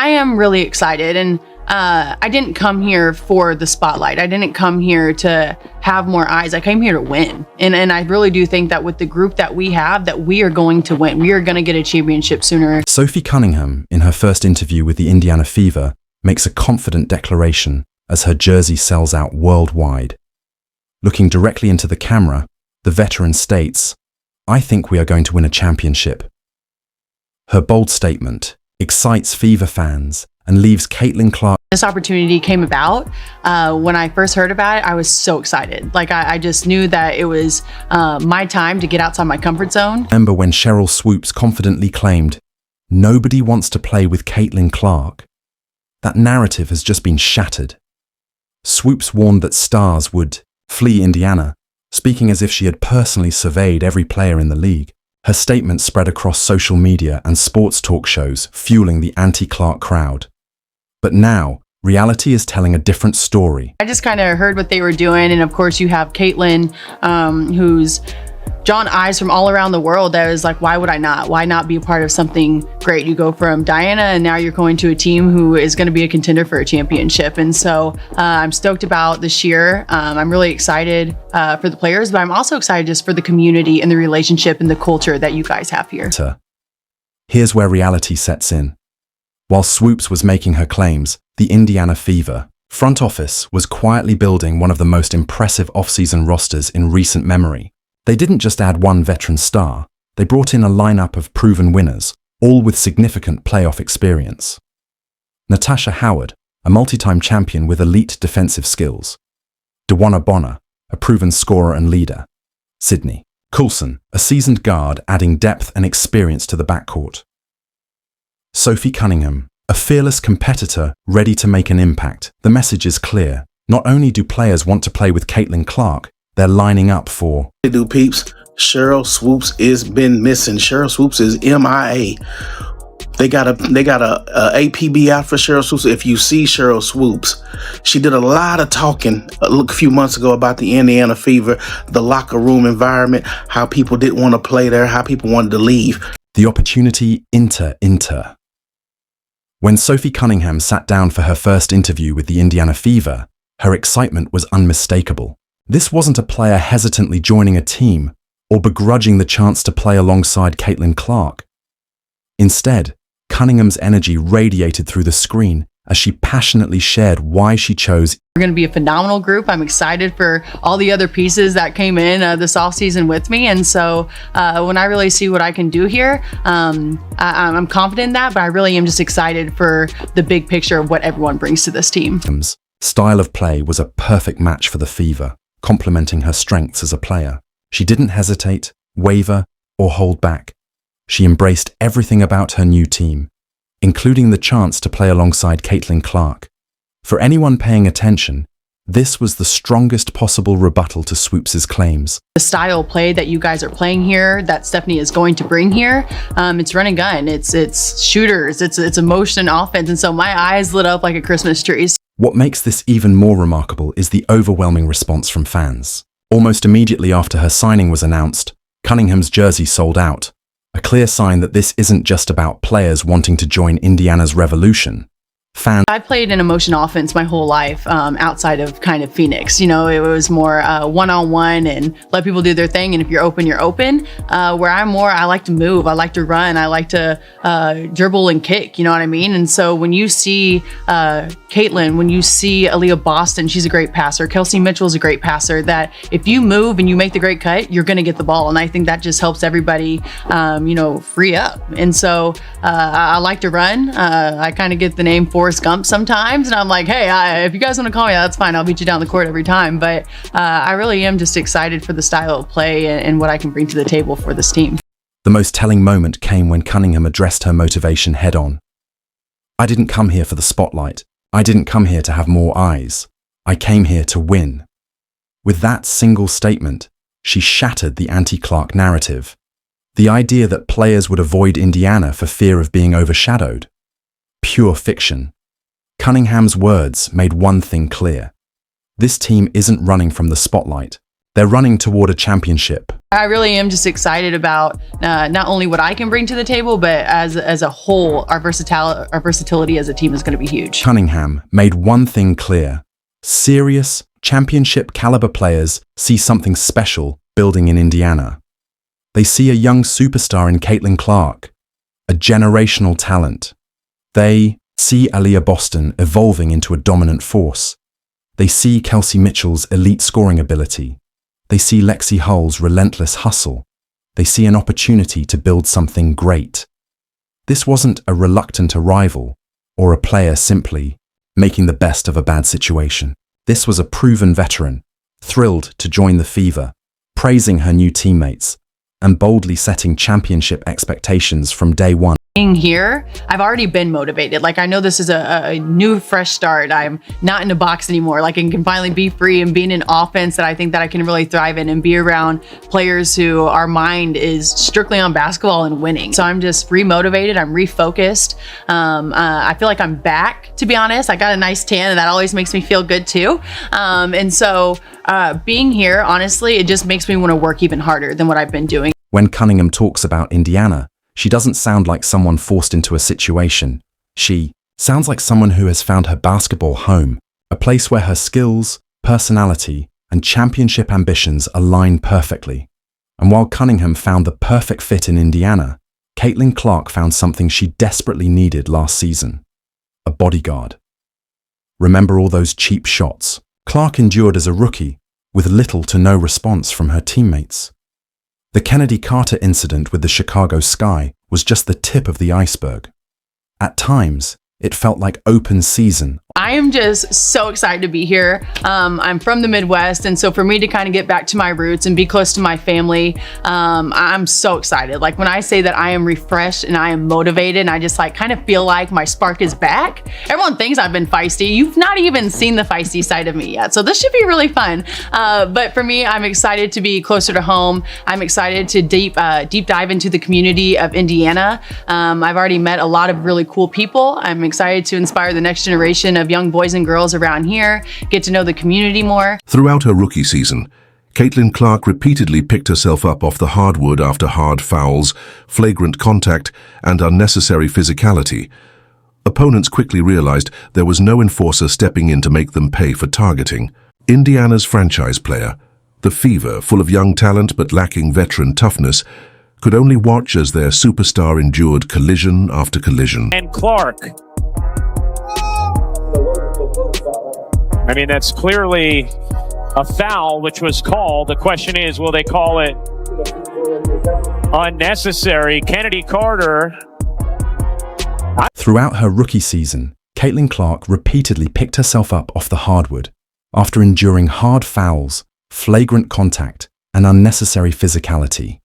I am really excited, and I didn't come here for the spotlight. I didn't come here to have more eyes. I came here to win. And I really do think that with the group that we have, that we are going to win. We are going to get a championship sooner. Sophie Cunningham, in her first interview with the Indiana Fever, makes a confident declaration as her jersey sells out worldwide. Looking directly into the camera, the veteran states, "I think we are going to win a championship." Her bold statement excites Fever fans and leaves Caitlin Clark. This opportunity came about. When I first heard about it, I was so excited. Like I just knew that it was my time to get outside my comfort zone. Remember when Sheryl Swoopes confidently claimed, "Nobody wants to play with Caitlin Clark." That narrative has just been shattered. Swoopes warned that stars would flee Indiana, speaking as if she had personally surveyed every player in the league. Her statement spread across social media and sports talk shows, fueling the anti-Clark crowd. But now, reality is telling a different story. I just kind of heard what they were doing, and of course you have Caitlin, who's drawn eyes from all around the world. That was like, why would I not? Why not be a part of something great? You go from Diana, and now you're going to a team who is going to be a contender for a championship. And so I'm stoked about this year. I'm really excited for the players, but I'm also excited just for the community and the relationship and the culture that you guys have here. Here's where reality sets in. While Swoopes was making her claims, the Indiana Fever front office was quietly building one of the most impressive off-season rosters in recent memory. They didn't just add one veteran star, they brought in a lineup of proven winners, all with significant playoff experience. Natasha Howard, a multi-time champion with elite defensive skills. DeWanna Bonner, a proven scorer and leader. Sydney Coulson, a seasoned guard adding depth and experience to the backcourt. Sophie Cunningham, a fearless competitor ready to make an impact. The message is clear. Not only do players want to play with Caitlin Clark, they're lining up for... They do, peeps. Sheryl Swoopes is been missing. Sheryl Swoopes is MIA. They got a APB out for Sheryl Swoopes. If you see Sheryl Swoopes, she did a lot of talking a few months ago about the Indiana Fever, the locker room environment, how people didn't want to play there, how people wanted to leave. The opportunity inter. When Sophie Cunningham sat down for her first interview with the Indiana Fever, her excitement was unmistakable. This wasn't a player hesitantly joining a team or begrudging the chance to play alongside Caitlin Clark. Instead, Cunningham's energy radiated through the screen as she passionately shared why she chose. We're going to be a phenomenal group. I'm excited for all the other pieces that came in this offseason with me. And so when I really see what I can do here, I'm confident in that, but I really am just excited for the big picture of what everyone brings to this team. Style of play was a perfect match for the Fever, complementing her strengths as a player. She didn't hesitate, waver, or hold back. She embraced everything about her new team, including the chance to play alongside Caitlin Clark. For anyone paying attention, this was the strongest possible rebuttal to Swoopes' claims. The style of play that you guys are playing here, that Stephanie is going to bring here, it's run and gun, it's shooters, it's emotion offense, and so my eyes lit up like a Christmas tree. What makes this even more remarkable is the overwhelming response from fans. Almost immediately after her signing was announced, Cunningham's jersey sold out, a clear sign that this isn't just about players wanting to join Indiana's revolution. I played in a motion offense my whole life outside of kind of Phoenix. You know, it was more one-on-one and let people do their thing. And if you're open, you're open. Where I like to move. I like to run. I like to dribble and kick. You know what I mean? And so when you see Caitlin, when you see Aaliyah Boston, she's a great passer. Kelsey Mitchell's a great passer. That if you move and you make the great cut, you're going to get the ball. And I think that just helps everybody, free up. And so I like to run. I kind of get the name Forrest Gump sometimes, and I'm like, hey, if you guys want to call me, that's fine. I'll beat you down the court every time. But I really am just excited for the style of play and what I can bring to the table for this team. The most telling moment came when Cunningham addressed her motivation head-on. "I didn't come here for the spotlight. I didn't come here to have more eyes. I came here to win." With that single statement, she shattered the anti-Clark narrative. The idea that players would avoid Indiana for fear of being overshadowed. Pure fiction. Cunningham's words made one thing clear. This team isn't running from the spotlight. They're running toward a championship. I really am just excited about not only what I can bring to the table, but as a whole, our versatility as a team is going to be huge. Cunningham made one thing clear. Serious, championship caliber players see something special building in Indiana. They see a young superstar in Caitlin Clark, a generational talent. They see Aaliyah Boston evolving into a dominant force. They see Kelsey Mitchell's elite scoring ability. They see Lexi Hull's relentless hustle. They see an opportunity to build something great. This wasn't a reluctant arrival or a player simply making the best of a bad situation. This was a proven veteran, thrilled to join the Fever, praising her new teammates, and boldly setting championship expectations from day one. Being here, I've already been motivated. Like, I know this is a new, fresh start. I'm not in a box anymore. Like, I can finally be free and be in an offense that I think that I can really thrive in and be around players who our mind is strictly on basketball and winning. So I'm just re-motivated. I'm refocused. I feel like I'm back, to be honest. I got a nice tan and that always makes me feel good too. And so being here, honestly, it just makes me want to work even harder than what I've been doing. When Cunningham talks about Indiana, she doesn't sound like someone forced into a situation. She sounds like someone who has found her basketball home, a place where her skills, personality, and championship ambitions align perfectly. And while Cunningham found the perfect fit in Indiana, Caitlin Clark found something she desperately needed last season: a bodyguard. Remember all those cheap shots Clark endured as a rookie, with little to no response from her teammates? The Kennedy Carter incident with the Chicago Sky was just the tip of the iceberg. At times, it felt like open season. I am just so excited to be here. I'm from the Midwest, and so for me to kind of get back to my roots and be close to my family, I'm so excited. Like, when I say that I am refreshed and I am motivated and I just like kind of feel like my spark is back. Everyone thinks I've been feisty. You've not even seen the feisty side of me yet, so this should be really fun. But for me, I'm excited to be closer to home. I'm excited to deep dive into the community of Indiana. I've already met a lot of really cool people. I'm excited to inspire the next generation of young boys and girls around here, get to know the community more. Throughout her rookie season, Caitlin Clark repeatedly picked herself up off the hardwood after hard fouls, flagrant contact, and unnecessary physicality. Opponents quickly realized there was no enforcer stepping in to make them pay for targeting. Indiana's franchise player, the Fever, full of young talent but lacking veteran toughness, could only watch as their superstar endured collision after collision. And Clark. I mean, that's clearly a foul, which was called. The question is, will they call it unnecessary? Kennedy Carter. Throughout her rookie season, Caitlin Clark repeatedly picked herself up off the hardwood after enduring hard fouls, flagrant contact, and unnecessary physicality.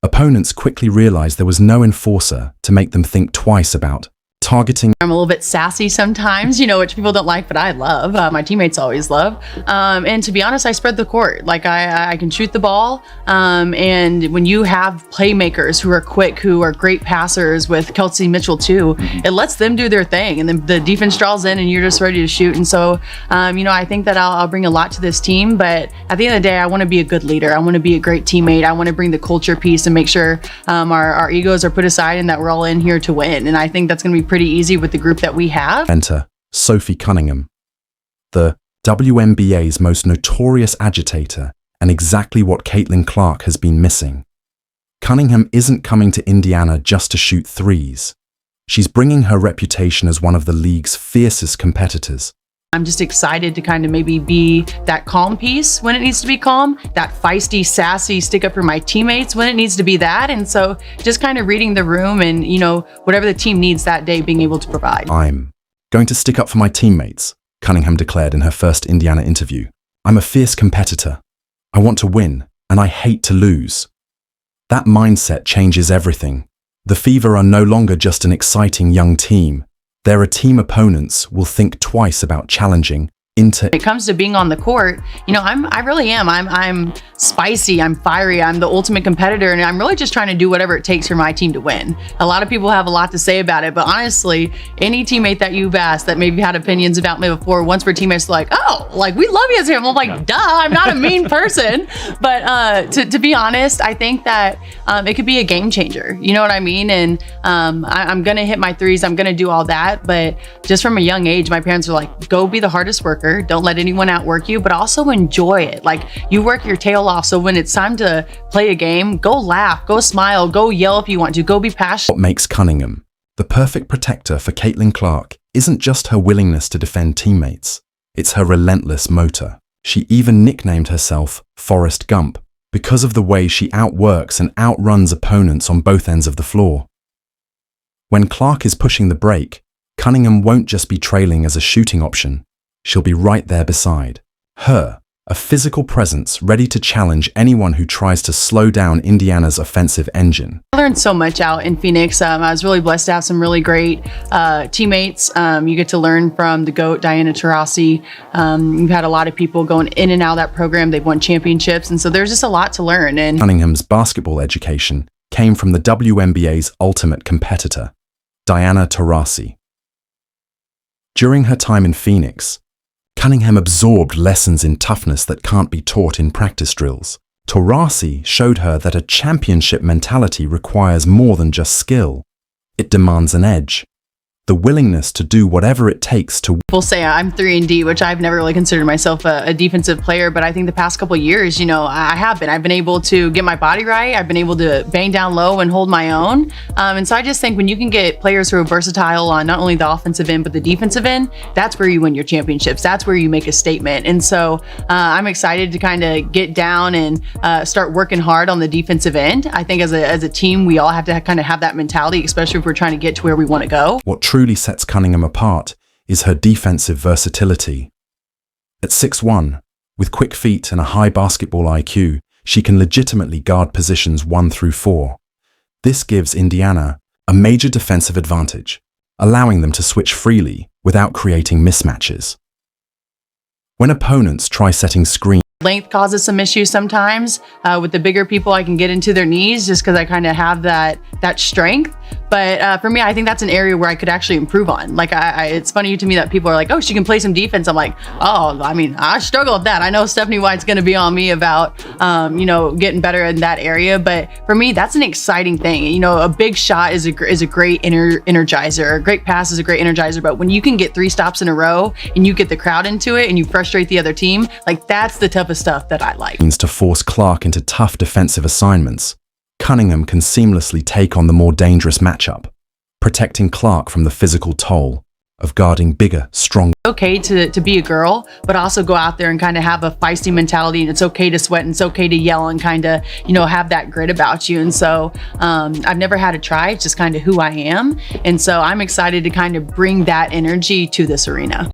Opponents quickly realized there was no enforcer to make them think twice about targeting. I'm a little bit sassy sometimes, which people don't like, but I love. My teammates always love. And to be honest, I spread the court. Like, I can shoot the ball. And when you have playmakers who are quick, who are great passers, with Kelsey Mitchell too, it lets them do their thing. And then the defense draws in and you're just ready to shoot. And so, I think that I'll bring a lot to this team. But at the end of the day, I want to be a good leader. I want to be a great teammate. I want to bring the culture piece and make sure our egos are put aside and that we're all in here to win. And I think that's going to be pretty easy with the group that we have. Enter Sophie Cunningham, the WNBA's most notorious agitator, and exactly what Caitlin Clark has been missing. Cunningham isn't coming to Indiana just to shoot threes. She's bringing her reputation as one of the league's fiercest competitors. I'm just excited to kind of maybe be that calm piece when it needs to be calm, that feisty, sassy, stick up for my teammates when it needs to be that. And so just kind of reading the room and, whatever the team needs that day, being able to provide. I'm going to stick up for my teammates, Cunningham declared in her first Indiana interview. I'm a fierce competitor. I want to win, and I hate to lose. That mindset changes everything. The Fever are no longer just an exciting young team. They're a team opponents will think twice about challenging into When it comes to being on the court, I really am. I'm spicy, I'm fiery, I'm the ultimate competitor, and I'm really just trying to do whatever it takes for my team to win. A lot of people have a lot to say about it, but honestly, any teammate that you've asked that maybe had opinions about me before, once we're teammates, like, oh, like, we love you as him. I'm like, duh, I'm not a mean person. But to be honest, I think that it could be a game changer. You know what I mean? And I'm gonna hit my threes, I'm gonna do all that, but just from a young age, my parents were like, go be the hardest worker, don't let anyone outwork you, but also enjoy it. Like, you work your tail off, so when it's time to play a game, go laugh, go smile, go yell if you want to, go be passionate. what makes Cunningham the perfect protector for Caitlin Clark isn't just her willingness to defend teammates, it's her relentless motor. She even nicknamed herself Forrest Gump because of the way she outworks and outruns opponents on both ends of the floor. When Clark is pushing the break, Cunningham won't just be trailing as a shooting option, she'll be right there beside her, a physical presence ready to challenge anyone who tries to slow down Indiana's offensive engine. I learned so much out in Phoenix. I was really blessed to have some really great teammates. You get to learn from the GOAT, Diana Taurasi. You've had a lot of people going in and out of that program. They've won championships, and so there's just a lot to learn. And Cunningham's basketball education came from the WNBA's ultimate competitor, Diana Taurasi. During her time in Phoenix, Cunningham absorbed lessons in toughness that can't be taught in practice drills. Taurasi showed her that a championship mentality requires more than just skill. It demands an edge, the willingness to do whatever it takes to people say I'm 3-and-D, which I've never really considered myself a defensive player, but I think the past couple of years, I've been able to get my body right. I've been able to bang down low and hold my own. And so I just think when you can get players who are versatile on not only the offensive end, but the defensive end, that's where you win your championships. That's where you make a statement. And so I'm excited to kind of get down and start working hard on the defensive end. I think as a team, we all have to kind of have that mentality, especially if we're trying to get to where we want to go. What truly sets Cunningham apart is her defensive versatility. At 6'1", with quick feet and a high basketball IQ, she can legitimately guard positions 1 through 4. This gives Indiana a major defensive advantage, allowing them to switch freely without creating mismatches. When opponents try setting screens, Length causes some issues sometimes. With the bigger people, I can get into their knees just because I kind of have that strength. But for me, I think that's an area where I could actually improve on. Like, it's funny to me that people are like, oh, she can play some defense. I'm like, oh, I mean, I struggle with that. I know Stephanie White's going to be on me about, getting better in that area. But for me, that's an exciting thing. A big shot is a great energizer. A great pass is a great energizer. But when you can get 3 stops in a row and you get the crowd into it and you frustrate the other team, like, that's the type of stuff that I like. To force Clark into tough defensive assignments, Cunningham can seamlessly take on the more dangerous matchup, protecting Clark from the physical toll of guarding bigger, stronger. It's okay to be a girl, but also go out there and kind of have a feisty mentality, and it's okay to sweat and it's okay to yell and kind of, have that grit about you. And so I've never had to try. It's just kind of who I am. And so I'm excited to kind of bring that energy to this arena.